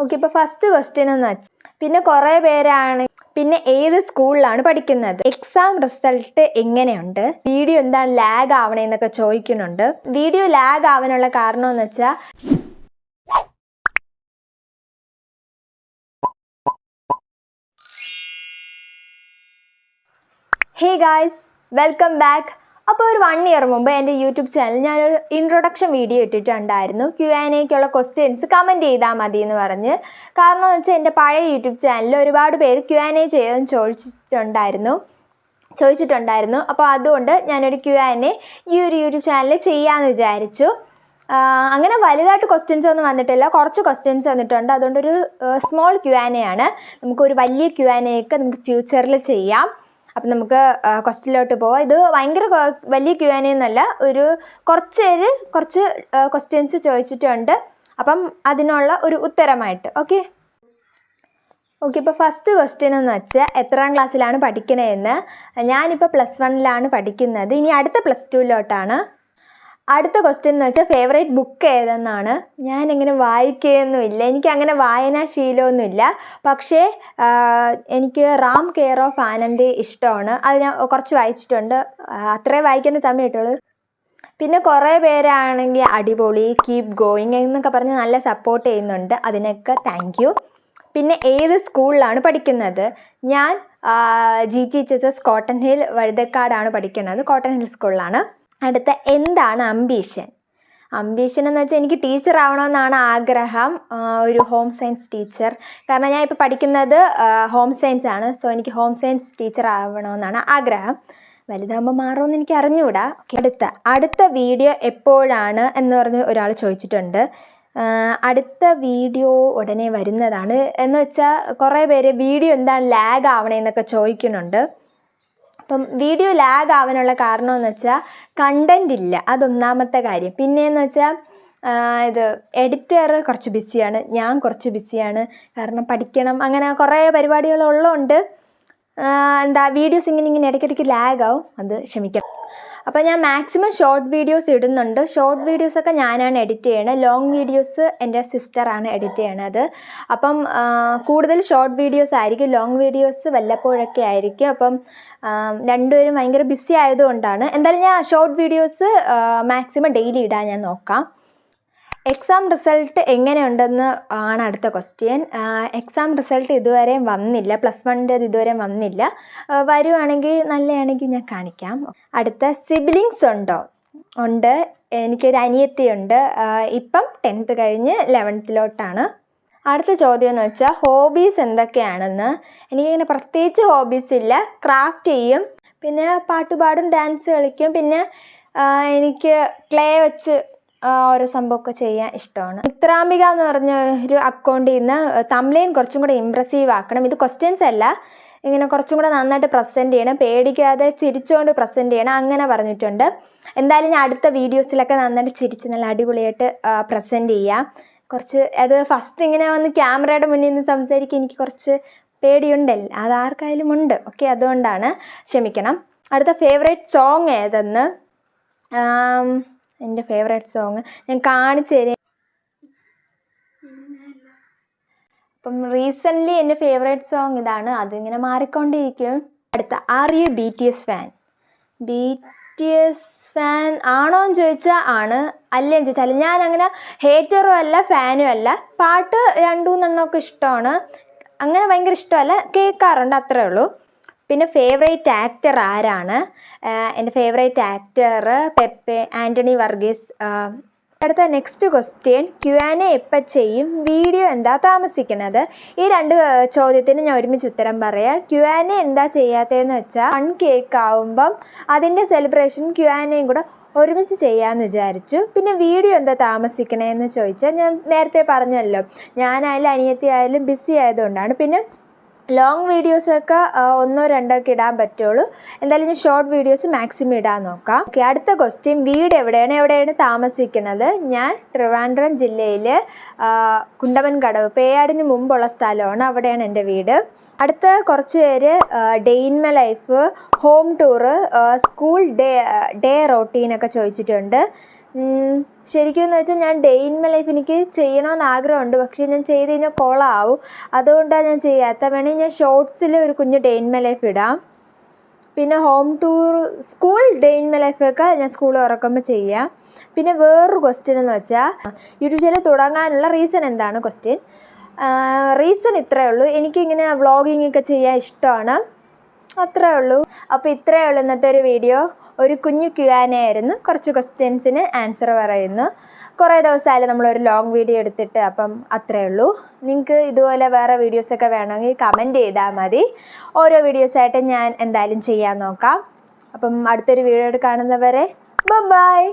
Okay, ഇപ്പോൾ first question എന്ന് വെച്ചാൽ പിന്നെ കുറേ പേരാണ് പിന്നെ ഏത് സ്കൂളിലാണ് പഠിക്കുന്നത്, എക്സാം റിസൾട്ട് എങ്ങനെയുണ്ട്, വീഡിയോ എന്താണ് ലാഗ് ആവണേന്നൊക്കെ ചോദിക്കുന്നുണ്ട്. വീഡിയോ ലാഗ് ആവാനുള്ള കാരണം എന്ന് വെച്ചാൽ ഹേ ഗായ്സ്, വെൽക്കം ബാക്ക്. അപ്പോൾ ഒരു 1 ഇയർ മുമ്പ് എൻ്റെ യൂട്യൂബ് ചാനൽ ഞാനൊരു ഇൻട്രൊഡക്ഷൻ വീഡിയോ ഇട്ടിട്ടുണ്ടായിരുന്നു. Q&Aക്കുള്ള ക്വസ്റ്റ്യൻസ് കമൻറ്റ് ചെയ്താൽ മതി എന്ന് പറഞ്ഞ്. കാരണം എന്ന് വെച്ചാൽ എൻ്റെ പഴയ യൂട്യൂബ് ചാനലിൽ ഒരുപാട് പേര് Q&A ചെയ്യാൻ ചോദിച്ചിട്ടുണ്ടായിരുന്നു. അപ്പോൾ അതുകൊണ്ട് ഞാനൊരു Q&A ഈ ഒരു യൂട്യൂബ് ചാനലിൽ ചെയ്യാമെന്ന് വിചാരിച്ചു. അങ്ങനെ വലുതായിട്ട് ക്വസ്റ്റ്യൻസ് ഒന്നും വന്നിട്ടില്ല, കുറച്ച് ക്വസ്റ്റ്യൻസ് വന്നിട്ടുണ്ട്. അതുകൊണ്ടൊരു സ്മോൾ Q&A ആണ്. നമുക്കൊരു വലിയ Q&A ഒക്കെ നമുക്ക് ഫ്യൂച്ചറിൽ ചെയ്യാം. അപ്പം നമുക്ക് ക്വസ്റ്റ്യനിലോട്ട് പോവാം. ഇത് ഭയങ്കര വലിയ Q&A ഒന്നുമല്ല, കുറച്ച് ക്വസ്റ്റ്യൻസ് ചോദിച്ചിട്ടുണ്ട്. അപ്പം അതിനുള്ള ഒരു ഉത്തരമായിട്ട്. ഓക്കെ, ഇപ്പോൾ ഫസ്റ്റ് ക്വസ്റ്റ്യൻ എന്ന് വെച്ചാൽ എത്രാം ക്ലാസ്സിലാണ് പഠിക്കണതെന്ന്. ഞാനിപ്പോൾ +1 പഠിക്കുന്നത്. ഇനി അടുത്ത +2 അടുത്ത ക്വസ്റ്റ്യൻ എന്ന് വെച്ചാൽ ഫേവറേറ്റ് ബുക്ക് ഏതെന്നാണ്. ഞാനിങ്ങനെ വായിക്കുകയൊന്നുമില്ല, എനിക്ക് അങ്ങനെ വായനാശീലമൊന്നുമില്ല. പക്ഷേ എനിക്ക് റാം കെയർ ഓഫ് ആനന്ദി ഇഷ്ടമാണ്. അത് ഞാൻ കുറച്ച് വായിച്ചിട്ടുണ്ട്, അത്രേ വായിക്കുന്ന സമയം കിട്ടുള്ളൂ. പിന്നെ കുറേ പേരാണെങ്കിൽ അടിപൊളി, കീപ് ഗോയിങ് എന്നൊക്കെ പറഞ്ഞ് നല്ല സപ്പോർട്ട് ചെയ്യുന്നുണ്ട്. അതിനൊക്കെ താങ്ക് യു. പിന്നെ ഏത് സ്കൂളിലാണ് പഠിക്കുന്നത്, ഞാൻ GTHSS കോട്ടൺ ഹിൽ വഴുതക്കാടാണ് പഠിക്കുന്നത്, കോട്ടൺ ഹിൽ സ്കൂളിലാണ്. അടുത്ത എന്താണ് അംബീഷൻ എന്ന് വെച്ചാൽ എനിക്ക് ടീച്ചർ ആവണമെന്നാണ് ആഗ്രഹം, ഒരു ഹോം സയൻസ് ടീച്ചർ. കാരണം ഞാൻ ഇപ്പോൾ പഠിക്കുന്നത് ഹോം സയൻസ് ആണ്. സോ എനിക്ക് ഹോം സയൻസ് ടീച്ചർ ആവണമെന്നാണ് ആഗ്രഹം. വലുതാകുമ്പോൾ മാറുമെന്ന് എനിക്ക് അറിഞ്ഞുകൂടാ. അടുത്ത വീഡിയോ എപ്പോഴാണ് എന്ന് പറഞ്ഞ് ഒരാൾ ചോദിച്ചിട്ടുണ്ട്. അടുത്ത വീഡിയോ ഉടനെ വരുന്നതാണ്. എന്ന് വെച്ചാൽ കുറേ പേര് വീഡിയോ എന്താണ് ലാഗ് ആവണേന്നൊക്കെ ചോദിക്കുന്നുണ്ട്. അപ്പം വീഡിയോ ലാഗ് ആവാനുള്ള കാരണം എന്ന് വെച്ചാൽ കണ്ടൻ്റ് ഇല്ല, അതൊന്നാമത്തെ കാര്യം. പിന്നെയെന്ന് വെച്ചാൽ ഇത് എഡിറ്റർ കുറച്ച് ബിസിയാണ്, ഞാൻ കുറച്ച് ബിസിയാണ്. കാരണം പഠിക്കണം, അങ്ങനെ കുറേ പരിപാടികളുള്ളതുകൊണ്ട് വീഡിയോസ് ഇങ്ങനെ ഇടയ്ക്കിടയ്ക്ക് ലാഗാവും, അത് ക്ഷമിക്കണം. അപ്പോൾ ഞാൻ മാക്സിമം ഷോർട്ട് വീഡിയോസ് ഇടുന്നുണ്ട്. ഷോർട്ട് വീഡിയോസൊക്കെ ഞാനാണ് എഡിറ്റ് ചെയ്യണത്. ലോങ് വീഡിയോസ് എൻ്റെ സിസ്റ്ററാണ് എഡിറ്റ് ചെയ്യണത്. അപ്പം കൂടുതൽ ഷോർട്ട് വീഡിയോസ് ആയിരിക്കും, ലോങ് വീഡിയോസ് വല്ലപ്പോഴൊക്കെ ആയിരിക്കും. അപ്പം രണ്ടുപേരും ഭയങ്കര ബിസി ആയതുകൊണ്ടാണ്. എന്തായാലും ഞാൻ ഷോർട്ട് വീഡിയോസ് മാക്സിമം ഡെയിലി ഇടാൻ ഞാൻ നോക്കാം. എക്സാം റിസൾട്ട് എങ്ങനെയുണ്ടെന്ന് ആണ് അടുത്ത ക്വസ്റ്റ്യൻ. എക്സാം റിസൾട്ട് ഇതുവരെയും വന്നില്ല, +1 ഇതുവരെ വന്നില്ല. വരുവാണെങ്കിൽ നല്ലതാണെങ്കിൽ ഞാൻ കാണിക്കാം. അടുത്ത സിബ്ലിങ്സ് ഉണ്ടോ? ഉണ്ട്, എനിക്കൊരു അനിയത്തിയുണ്ട്. ഇപ്പം 10th കഴിഞ്ഞ് 11th. അടുത്ത ചോദ്യം എന്ന് വെച്ചാൽ ഹോബീസ് എന്തൊക്കെയാണെന്ന്. എനിക്കിങ്ങനെ പ്രത്യേകിച്ച് ഹോബീസ് ഇല്ല. ക്രാഫ്റ്റ് ചെയ്യും, പിന്നെ പാട്ട് പാടും, ഡാൻസ് കളിക്കും. പിന്നെ എനിക്ക് ക്ലേ വെച്ച് ഓരോ സംഭവമൊക്കെ ചെയ്യാൻ ഇഷ്ടമാണ്. ചിത്രാംബിക എന്ന് പറഞ്ഞ ഒരു അക്കൗണ്ടിൽ നിന്ന് തംബ്നെയിൽ കുറച്ചും കൂടെ ഇമ്പ്രസീവ് ആക്കണം. ഇത് ക്വസ്റ്റ്യൻസ് അല്ല, ഇങ്ങനെ കുറച്ചും കൂടെ നന്നായിട്ട് പ്രസൻറ്റ് ചെയ്യണം, പേടിക്കാതെ ചിരിച്ചുകൊണ്ട് പ്രസൻറ്റ് ചെയ്യണം, അങ്ങനെ പറഞ്ഞിട്ടുണ്ട്. എന്തായാലും ഞാൻ അടുത്ത വീഡിയോസിലൊക്കെ നന്നായിട്ട് ചിരിച്ച് നല്ല അടിപൊളിയായിട്ട് പ്രസൻറ്റ് ചെയ്യാം. അത് ഫസ്റ്റ് ഇങ്ങനെ വന്ന് ക്യാമറയുടെ മുന്നിൽ നിന്ന് സംസാരിക്കാൻ എനിക്ക് കുറച്ച് പേടിയുണ്ടല്ലോ, അതാർക്കായാലും ഉണ്ട്. ഓക്കെ, അതുകൊണ്ടാണ്, ക്ഷമിക്കണം. അടുത്ത ഫേവറേറ്റ് സോങ് ഏതെന്ന്. എൻ്റെ ഫേവറേറ്റ് സോങ് ഞാൻ കാണിച്ചു തരാം. അപ്പം റീസെൻ്റ്ലി എൻ്റെ ഫേവറേറ്റ് സോങ് ഇതാണ്, അതിങ്ങനെ മാറിക്കൊണ്ടിരിക്കും. അടുത്ത are you BTS fan? BTS fan ആണോ എന്ന് ചോദിച്ചാൽ ആണ്, അല്ലേന്ന് ചോദിച്ചാൽ അല്ല. ഞാൻ അങ്ങനെ ഹേറ്ററും അല്ല ഫാനും അല്ല. പാട്ട് 2-3 ഇഷ്ടമാണ്, അങ്ങനെ ഭയങ്കര ഇഷ്ടമല്ല, കേൾക്കാറുണ്ട്, അത്രേ ഉള്ളൂ. പിന്നെ ഫേവറേറ്റ് ആക്ടർ ആരാണ്? എൻ്റെ ഫേവറേറ്റ് ആക്ടർ പെപ്പെ, ആൻ്റണി വർഗീസ്. അടുത്ത നെക്സ്റ്റ് ക്വസ്റ്റ്യൻ, Q&A എപ്പോൾ ചെയ്യും, വീഡിയോ എന്താ താമസിക്കുന്നത്? ഈ 2 ചോദ്യത്തിന് ഞാൻ ഒരുമിച്ച് ഉത്തരം പറയാം. Q&A എന്താ ചെയ്യാത്തതെന്ന് വെച്ചാൽ 1K ആവുമ്പം അതിൻ്റെ സെലിബ്രേഷൻ Q&Aയും കൂടെ ഒരുമിച്ച് ചെയ്യാമെന്ന് വിചാരിച്ചു. പിന്നെ വീഡിയോ എന്താ താമസിക്കണേന്ന് ചോദിച്ചാൽ ഞാൻ നേരത്തെ പറഞ്ഞല്ലോ, ഞാനായാലും അനിയത്തി ആയാലും ബിസി ആയതുകൊണ്ടാണ്. പിന്നെ ലോങ് വീഡിയോസൊക്കെ 1-2 ഇടാൻ പറ്റുള്ളൂ. എന്തായാലും ഞാൻ ഷോർട്ട് വീഡിയോസ് മാക്സിമം ഇടാൻ നോക്കാം. ഓക്കെ, അടുത്ത ക്വസ്റ്റ്യൻ, വീട് എവിടെയാണ് താമസിക്കുന്നത്? ഞാൻ ട്രിവാൻഡ്രം ജില്ലയിൽ കുണ്ടമൻകടവ്, പേയാടിന് മുമ്പുള്ള സ്ഥലമാണ്, അവിടെയാണ് എൻ്റെ വീട്. അടുത്ത കുറച്ച് പേര് day in my life, home tour, school day റൊട്ടീനൊക്കെ ചോദിച്ചിട്ടുണ്ട്. ശരിക്കും എന്ന് വെച്ചാൽ ഞാൻ ഡേ ഇൻ മൈ ലൈഫ് എനിക്ക് ചെയ്യണമെന്ന് ആഗ്രഹമുണ്ട്, പക്ഷേ ഞാൻ ചെയ്ത് കഴിഞ്ഞാൽ കൊളാവും. അതുകൊണ്ടാണ് ഞാൻ ചെയ്യാത്ത. വേണമെങ്കിൽ ഞാൻ ഷോർട്സിൽ ഒരു കുഞ്ഞ് ഡേ ഇൻ മൈ ലൈഫ് ഇടാം. പിന്നെ home tour, school day in my ലൈഫൊക്കെ ഞാൻ സ്കൂൾ തുറക്കുമ്പോൾ ചെയ്യാം. പിന്നെ വേറൊരു ക്വസ്റ്റ്യൻ എന്ന് വെച്ചാൽ യൂട്യൂബ് ചാനൽ തുടങ്ങാനുള്ള റീസൺ എന്താണ് ക്വസ്റ്റ്യൻ. റീസൺ ഇത്രയേ ഉള്ളൂ, എനിക്കിങ്ങനെ വ്ളോഗിങ് ഒക്കെ ചെയ്യാൻ ഇഷ്ടമാണ്, അത്രേ ഉള്ളൂ. അപ്പോൾ ഇത്രയേ ഉള്ളൂ ഇന്നത്തെ ഒരു വീഡിയോ. ഒരു കുഞ്ഞു Q&A ആയിരുന്നു, കുറച്ച് ക്വസ്റ്റ്യൻസിന് ആൻസർ പറയുന്നു. കുറേ ദിവസമായാലും നമ്മളൊരു ലോങ് വീഡിയോ എടുത്തിട്ട്, അപ്പം അത്രയേ ഉള്ളൂ. നിങ്ങൾക്ക് ഇതുപോലെ വേറെ വീഡിയോസൊക്കെ വേണമെങ്കിൽ കമൻറ്റ് ചെയ്താൽ മതി. ഓരോ വീഡിയോസായിട്ട് ഞാൻ എന്തായാലും ചെയ്യാൻ നോക്കാം. അപ്പം അടുത്തൊരു വീഡിയോ കാണുന്നവരെ ബൈ.